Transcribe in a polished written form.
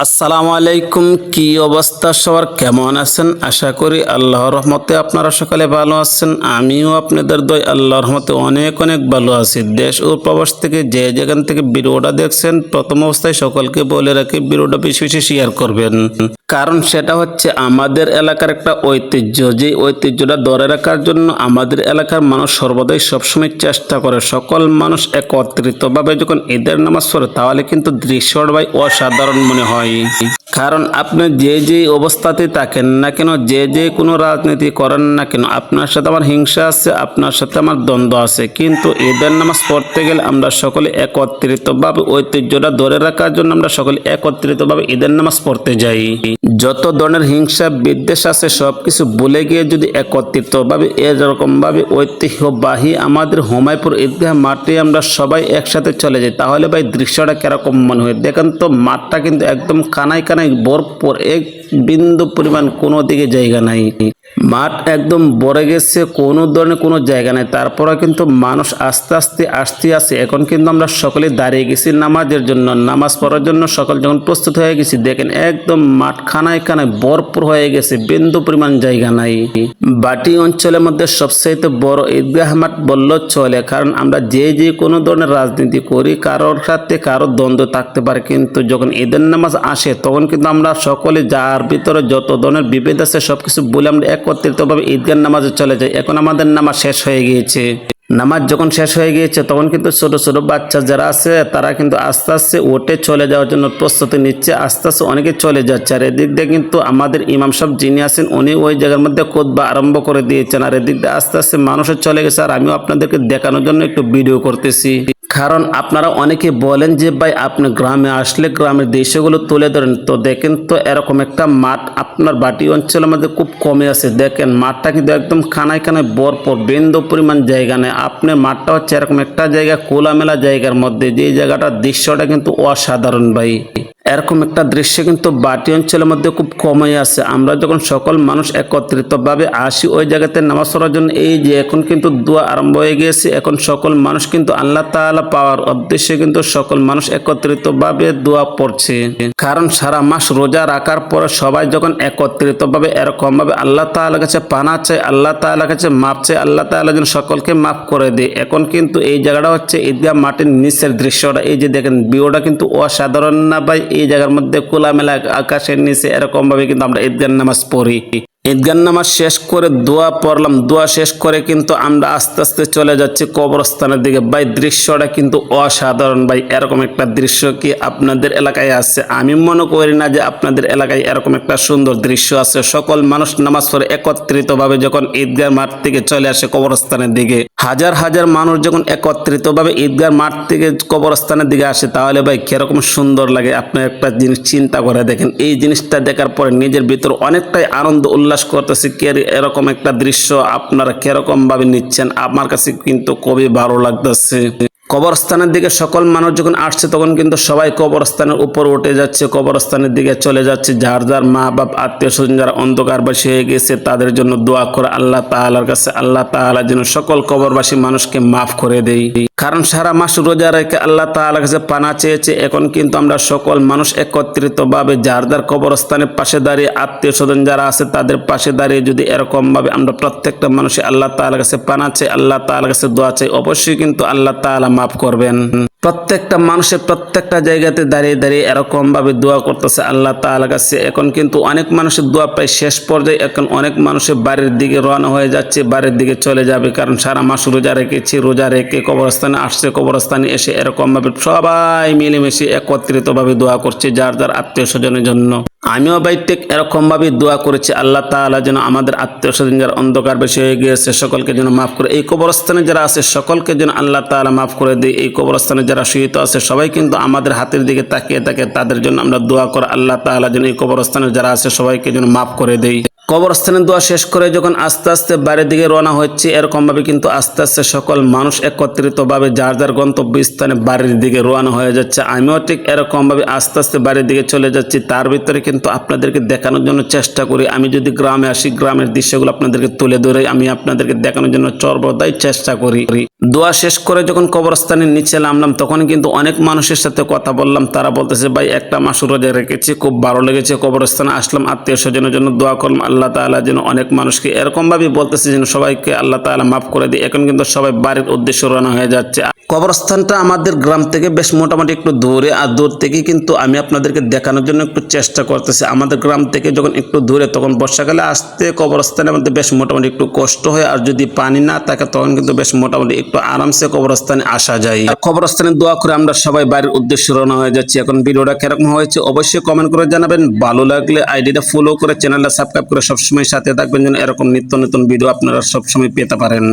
আসসালামু আলাইকুম। কি অবস্থা সবার, কেমন আছেন? আশা করি আল্লাহর রহমতে আপনারা সকালে ভালো আছেন। আমিও আপনাদের দয় আল্লাহর রহমতে অনেক অনেক ভালো আছি। দেশ ও প্রবাস থেকে যে যেখান থেকে ভিডিওটা দেখছেন, প্রথম অবস্থায় সকলকে বলে রাখি ভিডিওটা বেশি বেশি শেয়ার করবেন, কারণ সেটা হচ্ছে আমাদের এলাকার একটা ঐতিহ্য। যে ঐতিহ্যটা ধরে রাখার জন্য আমাদের এলাকার মানুষ সর্বদাই সবসময় চেষ্টা করে সকল মানুষ একত্রিতভাবে যখন ঈদের নামাজ পড়ে, তাহলে কিন্তু দৃশ্যটা ভাই অসাধারণ মনে হয়। কারণ আপনি যে অবস্থাতে থাকেন না কেন, যে কোনো রাজনীতি করেন না কেন, আপনার সাথে আমার হিংসা আছে, আপনার সাথে আমার দ্বন্দ্ব আছে, কিন্তু ঈদের নামাজ পড়তে গেলে আমরা সকলে একত্রিতভাবে ঐতিহ্যটা ধরে রাখার জন্য আমরা সকলে একত্রিতভাবে ঈদের নামাজ পড়তে যাই। যত ধরনের হিংসা বিদ্বেষ আছে সবকিছু ভুলে গিয়ে যদি একত্রিতভাবে এরকম ভাবে ঐতিহ্যবাহী আমাদের হুমায়পুর ঈদগাহ মাঠে আমরা সবাই একসাথে চলে যাই, তাহলে ভাই দৃশ্যটা কিরকম মনে হয় দেখেন তো। মাঠটা কিন্তু একদম কানায় কানায় ভরপুর, এক বিন্দু পরিমাণ কোনো দিকে জায়গা নাই। মাঠ একদম ভরে গেছে, কোনো ধরনের কোনো জায়গা নাই। তারপরে কিন্তু মানুষ আস্তে আস্তে আসতে আছে। এখন কিন্তু আমরা সকলে দাঁড়িয়ে গেছি নামাজের জন্য, নামাজ পড়ার জন্য সকল যখন প্রস্তুত হয়ে গেছি, দেখেন একদম মাঠ খানায় খানায় ভরপুর হয়ে গেছে, বিন্দু পরিমাণ জায়গা নাই। বাটি অঞ্চলের মধ্যে সবচাইতে বড় ঈদগাহ মাঠ বললেও চলে, কারণ আমরা যে কোনো ধরনের রাজনীতি করি কারোর সাথে কারোর দ্বন্দ্ব থাকতে পারে, কিন্তু যখন ঈদের নামাজ আসে তখন কিন্তু আমরা সকলে যার ভিতরে যত ধরনের বিভেদ আছে সবকিছু বলে আমরা একত্রিতভাবে ঈদগাহ নামাজে চলে যাই। এখন আমাদের নামাজ শেষ হয়ে গিয়েছে। নামাজ যখন শেষ হয়ে গিয়েছে তখন কিন্তু ছোট ছোট বাচ্চা যারা আছে তারা কিন্তু আস্তে আস্তে উঠে চলে যাওয়ার জন্য প্রস্তুতি নিচ্ছে, আস্তে আস্তে অনেকে চলে যাচ্ছে। আর এদিক দিয়ে কিন্তু আমাদের ইমাম সাহেব যিনি আছেন উনি ওই জায়গার মধ্যে খুতবা আরম্ভ করে দিয়েছেন, আর এদিক দিয়ে আস্তে আস্তে মানুষের চলে গেছে। আর আমিও আপনাদেরকে দেখানোর জন্য একটু ভিডিও করতেছি, কারণ আপনারা অনেকে বলেন যে ভাই আপনি গ্রামে আসলে গ্রামের দৃশ্যগুলো তুলে ধরেন। তো দেখেন তো এরকম একটা মাঠ আপনার বাটি অঞ্চলের মধ্যে খুব কমে আছে। দেখেন মাঠটা কিন্তু একদম খানায় খানায় ভরপুর, বিন্দু পরিমাণ জায়গা নেই। আপনার মাঠটা হচ্ছে এরকম একটা জায়গা, খোলামেলা জায়গার মধ্যে, যে জায়গাটার দৃশ্যটা কিন্তু অসাধারণ ভাই। এরকম একটা দৃশ্য কিন্তু বাটি অঞ্চলের মধ্যে খুব কমই আছে। আমরা যখন সকল মানুষ একত্রিতভাবে আসি ওই জায়গাতে নামাজ পড়ার জন্য, এই যে এখন কিন্তু দোয়া আরম্ভ হয়ে গিয়েছে। এখন সকল মানুষ কিন্তু আল্লাহ তাআলা পাওয়ার উদ্দেশ্যে কিন্তু সকল মানুষ একত্রিতভাবে দোয়া পড়ছে, কারণ সারা মাস রোজা রাখার পরে সবাই যখন একত্রিতভাবে এরকম ভাবে আল্লাহ তাআলার কাছে পানা চায়, আল্লাহ তাআলার কাছে মাপ চায়, আল্লাহ তাআলা যেন সকলকে মাফ করে দেয়। এখন কিন্তু এই জায়গাটা হচ্ছে ঈদগাহ মাঠের নিচের দৃশ্যটা, এই যে দেখেন ভিউটা কিন্তু অসাধারণ না ভাই। এই জায়গার মধ্যে খোলামেলা আকাশের নিচে এরকম ভাবে কিন্তু আমরা ঈদগাহ নামাজ পড়ি। ঈদগাহ নামাজ শেষ করে দোয়া পড়লাম, দোয়া শেষ করে কিন্তু আমরা আস্তে আস্তে চলে যাচ্ছি কবরস্থানের দিকে। ভাই দৃশ্যটা কিন্তু অসাধারণ ভাই। এরকম একটা দৃশ্য কি আপনাদের এলাকায় আছে? আমি মনে করি না যে আপনাদের এলাকায় এরকম একটা সুন্দর দৃশ্য আছে। সকল মানুষ নামাজ পড়ে একত্রিতভাবে যখন ঈদগাহ মাঠ থেকে চলে আসে কবরস্থানের দিকে, হাজার হাজার মানুষ যখন একত্রিতভাবে ঈদগাহ মাঠ থেকে কবরস্থানের দিকে আসে, তাহলে ভাই কিরকম সুন্দর লাগে। আপনি একটা জিনিস চিন্তা করে দেখেন, এই জিনিসটা দেখার পরে নিজের ভিতর অনেকটাই আনন্দ উল্লাস করতেছি। এরকম একটা দৃশ্য আপনারা কিরকম ভাবে নিচ্ছেন? আমার কাছে কিন্তু খুবই ভালো লাগতেছে। কবরস্থানের দিকে সকল মানুষ যখন আসছে তখন কিন্তু সবাই কবরস্থানের উপর উঠে যাচ্ছে, কবরস্থানের দিকে চলে যাচ্ছে। যার যার মা বাপ আত্মীয় স্বজন যারা অন্ধকারবাসী হয়ে গেছে তাদের জন্য দোয়া করে আল্লাহ তাআলার কাছে, আল্লাহ তাআলা যেন সকল কবরবাসী মানুষকে মাফ করে দেয়। কারণ সারা মাস রোজা রেখে আল্লাহ তাআলার কাছে পানা চেয়েছে। এখন কিন্তু আমরা সকল মানুষ একত্রিতভাবে যার যার কবরস্থানের পাশে দাঁড়িয়ে, আত্মীয় স্বজন যারা আছে তাদের পাশে দাঁড়িয়ে যদি এরকম ভাবে আমরা প্রত্যেকটা মানুষে আল্লাহ তাআলার কাছে পানা চাই, আল্লাহ তাআলার কাছে দোয়া চাই, অবশ্যই কিন্তু আল্লাহ তাআলা মাফ করবেন। প্রত্যেকটা মানুষের প্রত্যেকটা জায়গাতে দাঁড়িয়ে দাঁড়িয়ে এরকম ভাবে দোয়া করতেছে আল্লাহ তাআলার কাছে। এখন কিন্তু অনেক মানুষের দোয়া প্রায় শেষ পর্যায়ে, এখন অনেক মানুষের বাড়ির দিকে রওনা হয়ে যাচ্ছে, বাড়ির দিকে চলে যাবে। কারণ সারা মাস রোজা রেখেছি, রোজা রেখে কবরস্থানে আসছে, কবরস্থানে এসে এরকম ভাবে সবাই মিলেমিশে একত্রিতভাবে দোয়া করছে যার যার আত্মীয় স্বজনের জন্য। আমিও ভাই ঠিক এরকম ভাবে দোয়া করেছি, আল্লাহ তাআলা যেন আমাদের আত্মীয় স্বজন যারা অন্ধকার বেশি হয়ে গিয়েছে সকলকে যেন মাফ করে, এই কবরস্থানে যারা আছে সকলকে যেন আল্লাহ তাআলা মাফ করে দেয়। এই কবরস্থানে যারা শহীদ আছে সবাই কিন্তু আমাদের হাতের দিকে তাকিয়ে থাকে, তাদের জন্য আমরা দোয়া করে আল্লাহ তাআলা যেন এই কবরস্থানে যারা আছে সবাইকে যেন মাফ করে দেয়। কবরস্থানে দোয়া শেষ করে যখন আস্তে আস্তে বাড়ির দিকে রওনা হচ্ছে, এরকমভাবে কিন্তু আস্তে আস্তে সকল মানুষ একত্রিতভাবে যার যার গন্তব্যস্থানে বাড়ির দিকে রওনা হয়ে যাচ্ছে। আমিও ঠিক এরকমভাবে আস্তে আস্তে বাড়ির দিকে চলে যাচ্ছি। তার ভিতরে কিন্তু আপনাদেরকে দেখানোর জন্য চেষ্টা করি, আমি যদি গ্রামে আসি গ্রামের দৃশ্যগুলো আপনাদেরকে তুলে ধরে আমি আপনাদেরকে দেখানোর জন্য সর্বদাই চেষ্টা করি। দোয়া শেষ করে যখন কবরস্থানের নিচে নামলাম তখন কিন্তু অনেক মানুষের সাথে কথা বললাম। তারা বলতেছে ভাই একটা মাস রোজা রেখেছি, খুব ভালো লেগেছে, কবরস্থানে আসলাম, আত্মীয় স্বজনের জন্য দোয়া করলাম, আল্লাহ তাআলা যেন অনেক মানুষকে এরকমভাবে বলতেছে যেন সবাইকে আল্লাহ তাআলা মাফ করে দিই। এখন কিন্তু সবাই বাড়ির উদ্দেশ্যে রওনা হয়ে যাচ্ছে। কবরস্থানটা আমাদের গ্রাম থেকে বেশ মোটামুটি একটু দূরে, আর দূর থেকে কিন্তু আমি আপনাদেরকে দেখানোর জন্য একটু চেষ্টা করতেছি। আমাদের গ্রাম থেকে যখন একটু দূরে তখন বর্ষাকালে আসতে কবরস্থানের মধ্যে বেশ মোটামুটি একটু কষ্ট হয়, আর যদি পানি না থাকে তখন কিন্তু বেশ মোটামুটি একটু আরামসে কবরস্থানে আসা যায়। আর কবরস্থানে দোয়া করে আমরা সবাই বাড়ির উদ্দেশ্যে রওনা হয়ে যাচ্ছি। এখন ভিডিওটা কিরকম হয়েছে অবশ্যই কমেন্ট করে জানাবেন। ভালো লাগলে আইডিটা ফলো করে চ্যানেলটা সাবস্ক্রাইব করে সবসময় সাথে থাকবেন যেন এরকম নিত্য নতুন ভিডিও আপনারা সবসময় পেতে পারেন।